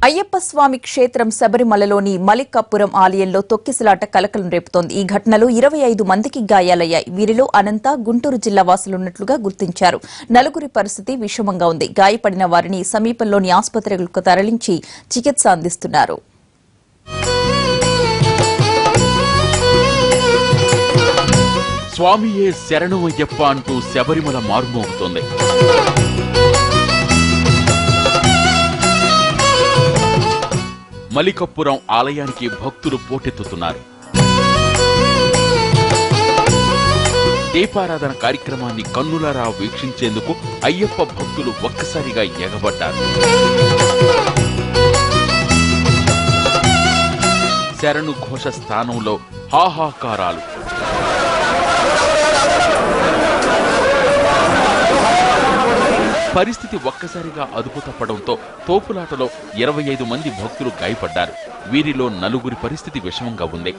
అయ్యప్ప స్వామి క్షేత్రం శబరిమలలోని మలికాపురం ఆలయంలో తొక్కిసలాట కలకలం రేపుతోంది. ఈ ఘటనలో 25 మందికి గాయాలయ్యాయి. వీరిలో అనంత, గుంటూరు జిల్లా వాసులున్నట్లుగా గుర్తించారు. నలుగురి పరిస్థితి విషమంగా ఉంది. గాయపడిన వారిని సమీపంలోని ఆసుపత్రులకు తరలించి చికిత్స అందిస్తున్నారు. స్వామియే శరణు అయ్యప్ప అంటూ శబరిమల మారుమోగుతోంది. మలికాపురం ఆలయానికి భక్తులు పోటెత్తుతున్నారు. దీపారాధన కార్యక్రమాన్ని కన్నులారా వీక్షించేందుకు అయ్యప్ప భక్తులు ఒక్కసారిగా ఎగబడ్డారు. శరణు ఘోష స్థానంలో హాహాకారాలు. పరిస్థితి ఒక్కసారిగా అదుపు తప్పడంతో తోపులాటలో 25 మంది భక్తులు గాయపడ్డారు. వీరిలో నలుగురి పరిస్థితి విషమంగా ఉంది.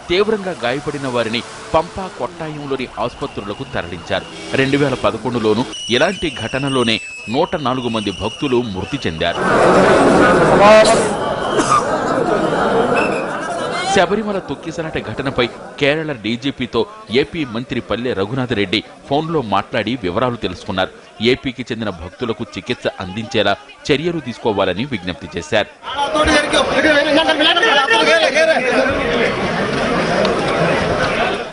తీవ్రంగా గాయపడిన వారిని పంపా కొట్టాయంలోని ఆసుపత్రులకు తరలించారు. 2011లోనూ ఇలాంటి ఘటనలోనే 104 మంది భక్తులు మృతి చెందారు. శబరిమల తొక్కిసలాట ఘటనపై కేరళ డీజీపీతో ఏపీ మంత్రి పల్లె రఘునాథరెడ్డి ఫోన్లో మాట్లాడి వివరాలు తెలుసుకున్నారు. ఏపీకి చెందిన భక్తులకు చికిత్స అందించేలా చర్యలు తీసుకోవాలని విజ్ఞప్తి చేశారు.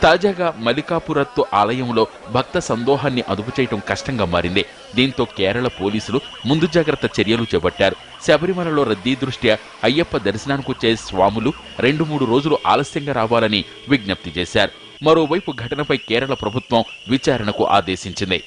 తాజాగా మలికాపురత్తు ఆలయంలో భక్త సందోహాన్ని అదుపు చేయడం కష్టంగా మారింది. దీంతో కేరళ పోలీసులు ముందు జాగ్రత్త చర్యలు చేపట్టారు. శబరిమలలో రద్దీ దృష్ట్యా అయ్యప్ప దర్శనానికొచ్చే స్వాములు 2-3 రోజులు ఆలస్యంగా రావాలని విజ్ఞప్తి చేశారు. మరోవైపు ఘటనపై కేరళ ప్రభుత్వం విచారణకు ఆదేశించింది.